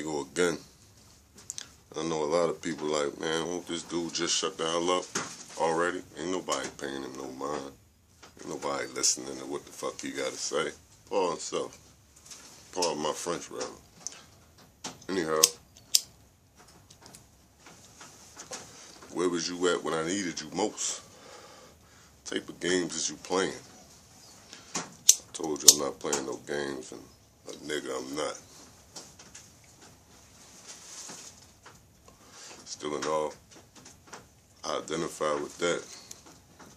go again. I know a lot of people like, man, won't this dude just shut the hell up already? Ain't nobody paying him no mind. Ain't nobody listening to what the fuck he got to say. Paul himself. Pardon my French, rather. Anyhow, where was you at when I needed you most? Type of games is you playing? I told you I'm not playing no games, and a nigga I'm not. Still in all, I identify with that,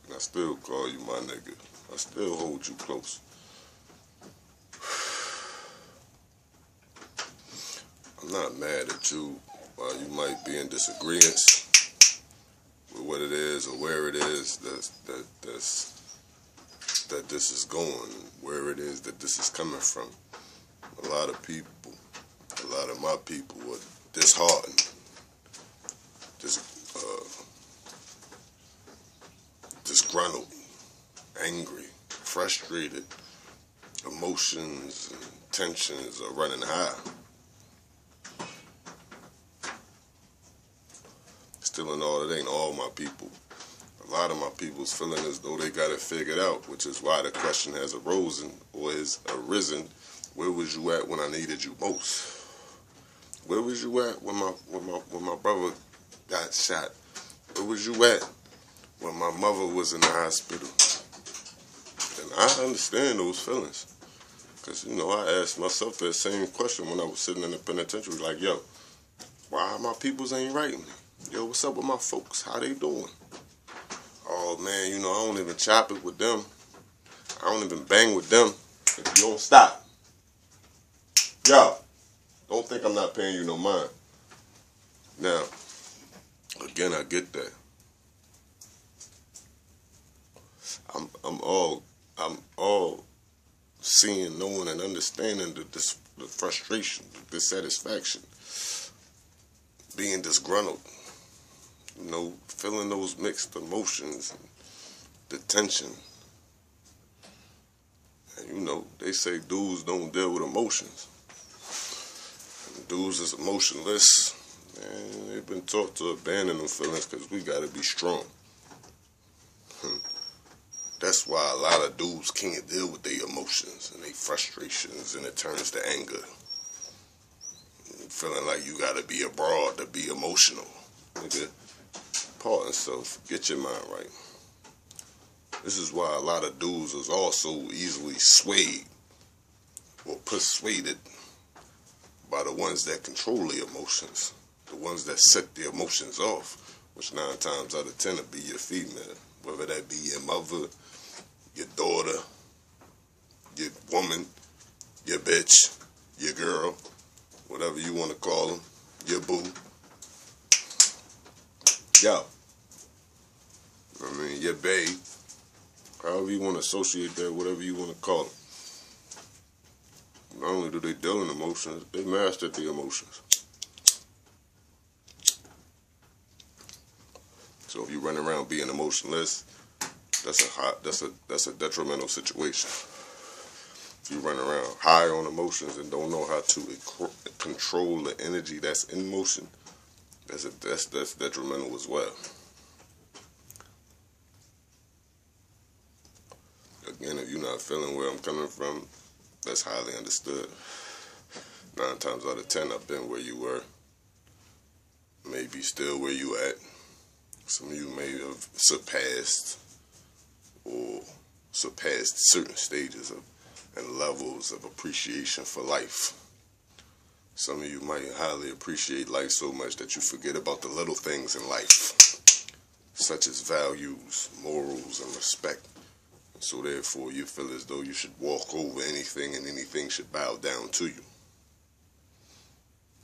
and I still call you my nigga. I still hold you close. I'm not mad at you while you might be in disagreement with what it is or where it is that this is going, where it is that this is coming from. A lot of people, a lot of my people were disheartened, disgruntled, angry, frustrated. Emotions and tensions are running high. Still in all, it ain't all my people. A lot of my people's feeling as though they got it figured out, which is why the question has arisen, or has arisen, where was you at when I needed you most? Where was you at when my brother got shot? Where was you at when my mother was in the hospital? And I understand those feelings. Because, you know, I asked myself that same question when I was sitting in the penitentiary. Like, yo, why my peoples ain't writing me? Yo, what's up with my folks? How they doing? Oh, man, you know, I don't even chop it with them. I don't even bang with them if you don't stop. Yo, don't think I'm not paying you no mind. Now, again, I get that. I'm all seeing, knowing, and understanding the frustration, the dissatisfaction, being disgruntled, you know, feeling those mixed emotions, the tension. And you know, they say dudes don't deal with emotions. And dudes is emotionless, and they've been taught to abandon them feelings because we gotta be strong. That's why a lot of dudes can't deal with their emotions and their frustrations, and it turns to anger. Feeling like you gotta be a broad to be emotional. Nigga, pardon self, get your mind right. This is why a lot of dudes is also easily swayed or persuaded by the ones that control the emotions, the ones that set the emotions off, which 9 times out of 10 will be your female, whether that be your mother, your daughter, your woman, your bitch, your girl, whatever you want to call them, your boo. Yo. I mean, your bae. However you want to associate that, whatever you want to call them. Not only do they deal in emotions, they master the emotions. So if you run around being emotionless, that's a detrimental situation. If you run around high on emotions and don't know how to control the energy that's in motion, that's detrimental as well. Again, if you're not feeling where I'm coming from, that's highly understood. 9 times out of 10, I've been where you were. Maybe still where you at. Some of you may have surpassed certain stages and levels of appreciation for life. Some of you might highly appreciate life so much that you forget about the little things in life, such as values, morals, and respect. And so therefore you feel as though you should walk over anything and anything should bow down to you.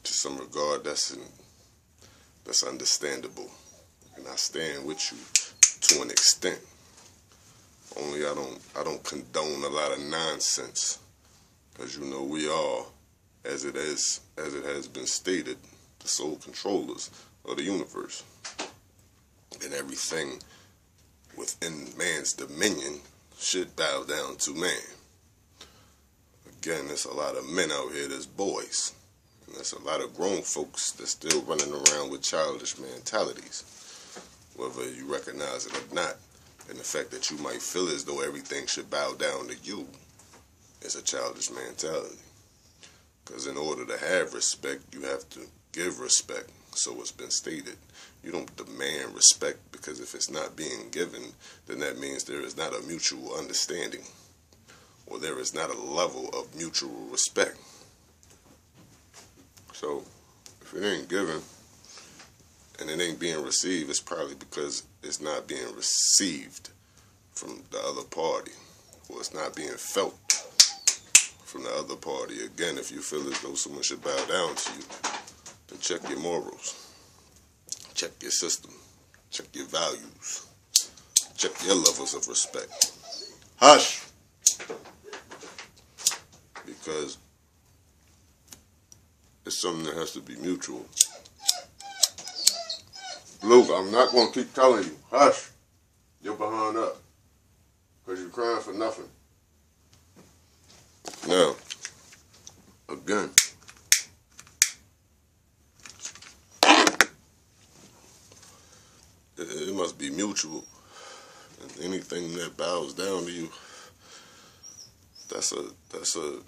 To some regard, that's understandable. And I stand with you to an extent. Only I don't condone a lot of nonsense, because you know we are, as it has been stated, the sole controllers of the universe, and everything within man's dominion should bow down to man. Again, there's a lot of men out here that's boys, And there's a lot of grown folks that's still running around with childish mentalities, whether you recognize it or not. And the fact that you might feel as though everything should bow down to you is a childish mentality. Because in order to have respect, you have to give respect. So it's been stated. You don't demand respect, because if it's not being given, then that means there is not a mutual understanding, or there is not a level of mutual respect. So if it ain't given and it ain't being received, it's probably because it's not being received from the other party, or it's not being felt from the other party. Again, if you feel as though someone should bow down to you, then check your morals, check your system, check your values, check your levels of respect. Hush! Because it's something that has to be mutual. Luke, I'm not going to keep telling you. Hush! You're behind up. Because you're crying for nothing. Now, again, it must be mutual. And anything that bows down to you, that's a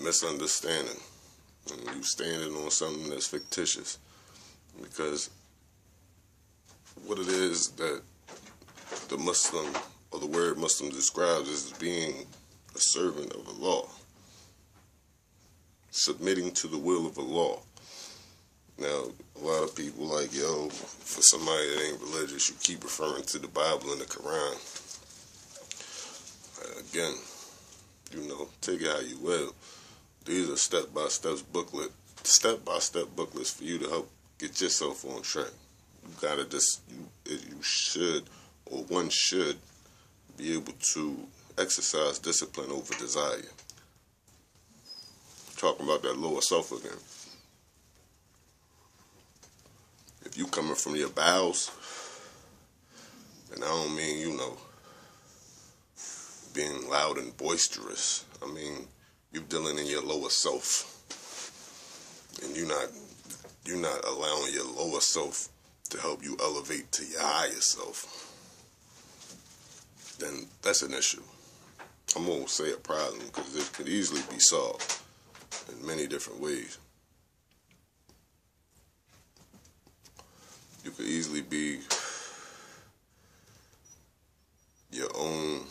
misunderstanding. And you standing on something that's fictitious. Because what it is that the Muslim, or the word Muslim describes, as being a servant of Allah, submitting to the will of Allah. Now, a lot of people like, yo, for somebody that ain't religious, you keep referring to the Bible and the Quran. Again, take it how you will. These are step-by-step booklets for you to help get yourself on track. You gotta you should, or one should, be able to exercise discipline over desire. Talking about that lower self again. If you coming from your bowels, and I don't mean, being loud and boisterous. I mean, you dealing in your lower self. And you're not allowing your lower self to help you elevate to your higher self. Then that's an issue. I'm going to say a problem, because it could easily be solved in many different ways. You could easily be your own.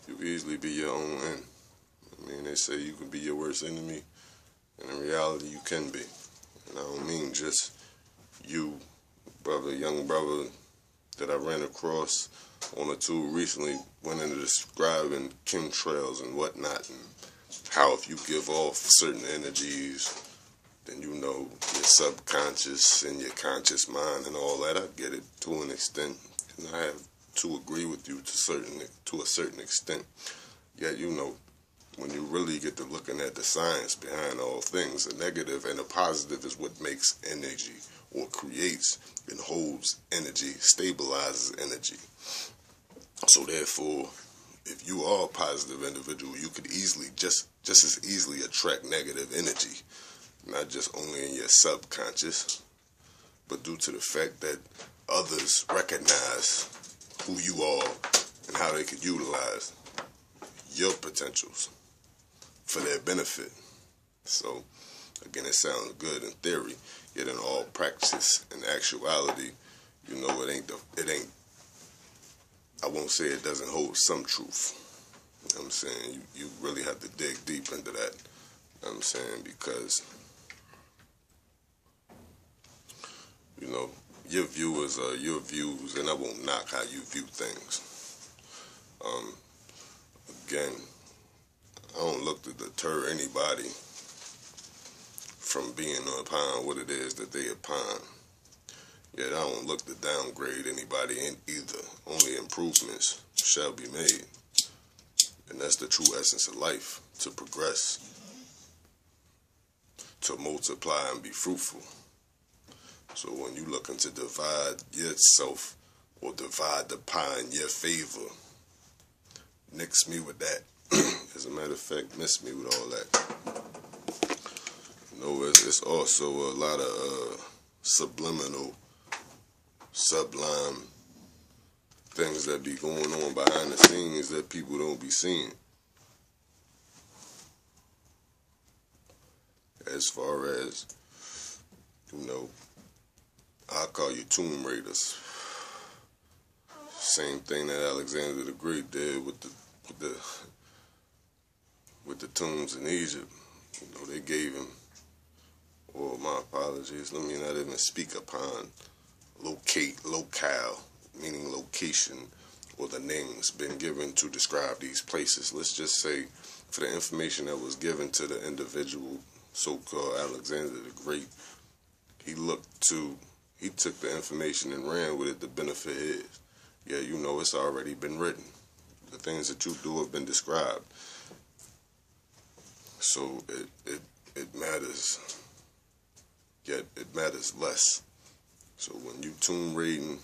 You could easily be your own end. I mean, they say you can be your worst enemy, and in reality, you can be. And I don't mean just you, young brother, that I ran across on a tour recently, went into describing chemtrails and whatnot, and how if you give off certain energies, then your subconscious and your conscious mind and all that. I get it to an extent, and I have to agree with you to a certain extent. Yet, when you really get to looking at the science behind all things, a negative and a positive is what makes energy, or creates and holds energy, stabilizes energy. So therefore, if you are a positive individual, you could easily, just as easily, attract negative energy. Not just only in your subconscious, but due to the fact that others recognize who you are and how they could utilize your potentials for their benefit. So, again, it sounds good in theory, yet in all practice and actuality, it ain't, I won't say it doesn't hold some truth. You know what I'm saying? You really have to dig deep into that. You know what I'm saying? Because your viewers are your views, and I won't knock how you view things. Again, I don't look to deter anybody from being upon what it is that they upon. Yet I don't look to downgrade anybody in either. Only improvements shall be made. And that's the true essence of life, to progress, to multiply and be fruitful. So when you looking to divide yourself or divide the pie in your favor, nix me with that. As a matter of fact, miss me with all that. It's also a lot of subliminal, sublime things that be going on behind the scenes that people don't be seeing. As far as, I call you tomb raiders. Same thing that Alexander the Great did with the tombs in Egypt. They gave him, or my apologies, let me not even speak upon locale, meaning location, or the names been given to describe these places. Let's just say, for the information that was given to the individual, so-called Alexander the Great, he took the information and ran with it to benefit his. Yeah, it's already been written. The things that you do have been described. So it matters, yet it matters less. So when you tomb raiding,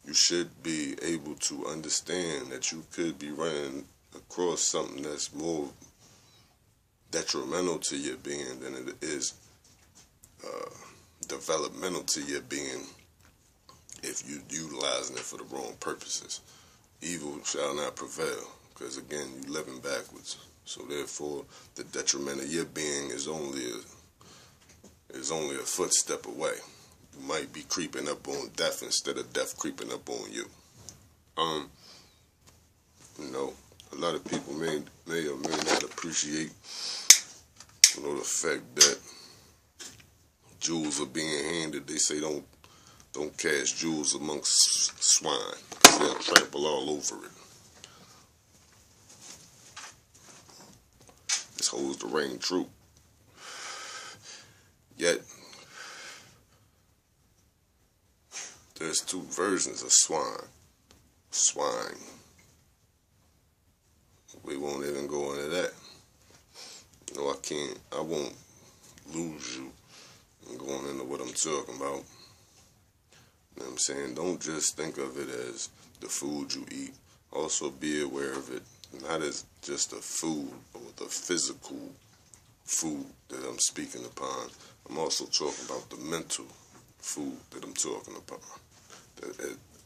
you should be able to understand that you could be running across something that's more detrimental to your being than it is developmental to your being if you utilizing it for the wrong purposes. Evil shall not prevail, because again, you living backwards. So therefore, the detriment of your being is only a footstep away. You might be creeping up on death instead of death creeping up on you. A lot of people may or may not appreciate, the fact that jewels are being handed. They say don't cast jewels amongst swine, because they'll trample all over it. This holds the ring true. Yet, there's two versions of swine. We won't even go into that. I won't lose you in going into what I'm talking about. You know what I'm saying? Don't just think of it as the food you eat. Also be aware of it, not as just the food or the physical food that I'm speaking upon. I'm also talking about the mental food that I'm talking about.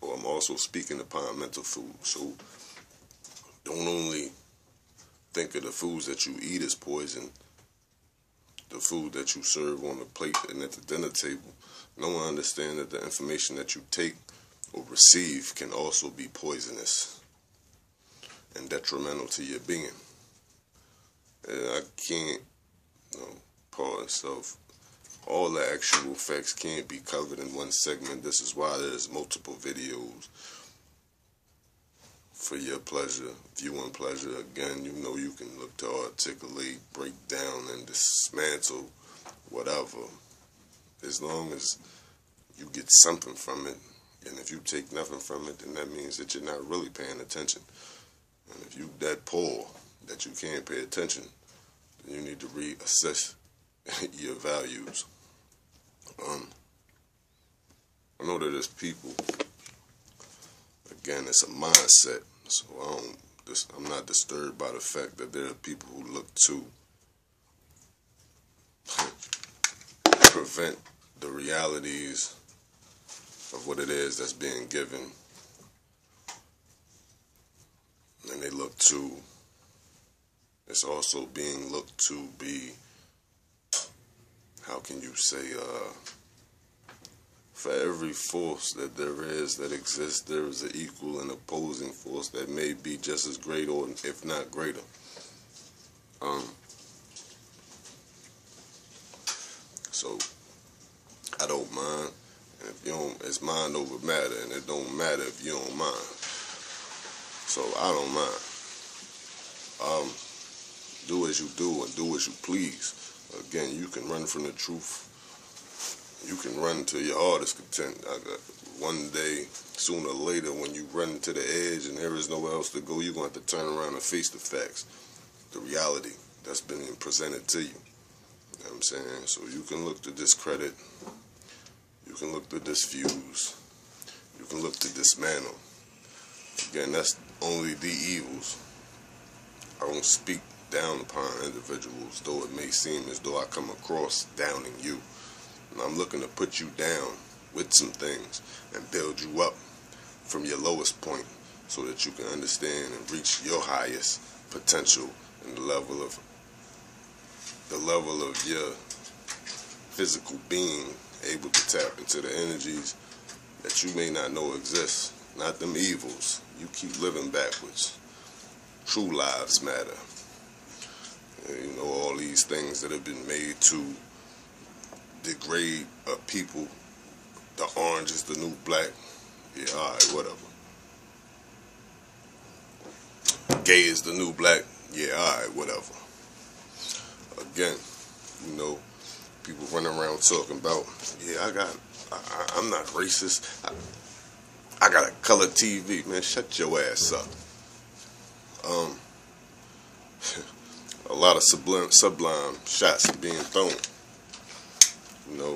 Or I'm also speaking upon mental food. So don't only think of the foods that you eat as poison, the food that you serve on the plate and at the dinner table. No one understands that the information that you take or receive can also be poisonous and detrimental to your being. And I can't, pardon myself, all the actual facts can't be covered in one segment. This is why there's multiple videos for your pleasure, viewing pleasure. Again, you can look to articulate, break down, and dismantle whatever, as long as you get something from it. And if you take nothing from it, then that means that you're not really paying attention. And if you that poor that you can't pay attention, then you need to reassess your values. I know that there's people, again, it's a mindset, so I'm not disturbed by the fact that there are people who look to prevent the realities of what it is that's being given, and they look to, it's also being looked to be, how can you say, for every force that there is that exists, there is an equal and opposing force that may be just as great, or if not greater. So I don't mind, and if you don't, it's mind over matter, and it don't matter if you don't mind. So I don't mind. Do as you do and do as you please. Again, you can run from the truth. You can run to your hardest content. One day, sooner or later, when you run to the edge and there is nowhere else to go, you're going to have to turn around and face the facts, the reality that's been presented to you. You know what I'm saying? So you can look to discredit, you can look to disfuse, you can look to dismantle. Again, that's only the evils. I don't speak down upon individuals, though it may seem as though I come across downing you. And I'm looking to put you down with some things and build you up from your lowest point so that you can understand and reach your highest potential and the level of your physical being, able to tap into the energies that you may not know exist, not them evils. You keep living backwards. True lives matter. You know, all these things that have been made to degrade a people. The orange is the new black. Yeah, alright, whatever. Gay is the new black. Yeah, alright, whatever. Again, you know, people running around talking about, yeah, I'm not racist. I got a color TV. Man, shut your ass up. A lot of sublime shots are being thrown. You know,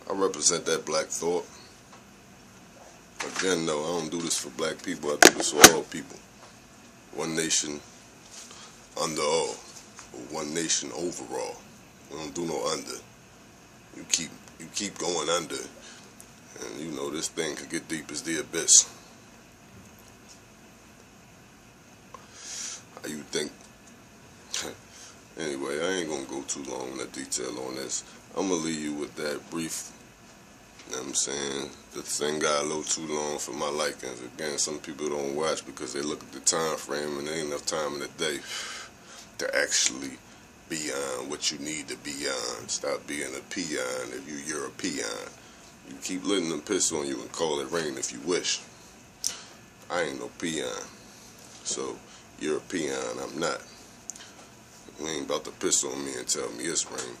I represent that black thought. Again, though, I don't do this for black people. I do this for all people. One nation under all, or one nation overall. We don't do no under. You keep going under, and you know this thing could get deep as the abyss. How you think? Anyway, I ain't gonna go too long into detail on this. I'm gonna leave you with that brief. You know what I'm saying? The thing got a little too long for my likings. Again, some people don't watch because they look at the time frame and there ain't enough time in the day to actually be on what you need to be on. Stop being a peon if you're a peon. You keep letting them piss on you and call it rain if you wish. I ain't no peon. So, you're a peon, I'm not. You ain't about to piss on me and tell me it's rain.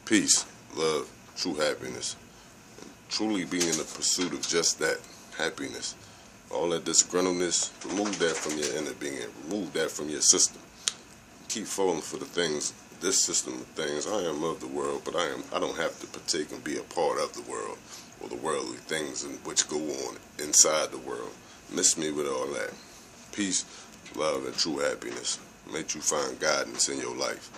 Peace, love, true happiness. And truly be in the pursuit of just that, happiness. All that disgruntledness, remove that from your inner being. Remove that from your system. Keep falling for the things, this system of things. I am of the world, but I don't have to partake and be a part of the world or the worldly things in which go on inside the world. Miss me with all that. Peace, love, and true happiness. Make you find guidance in your life.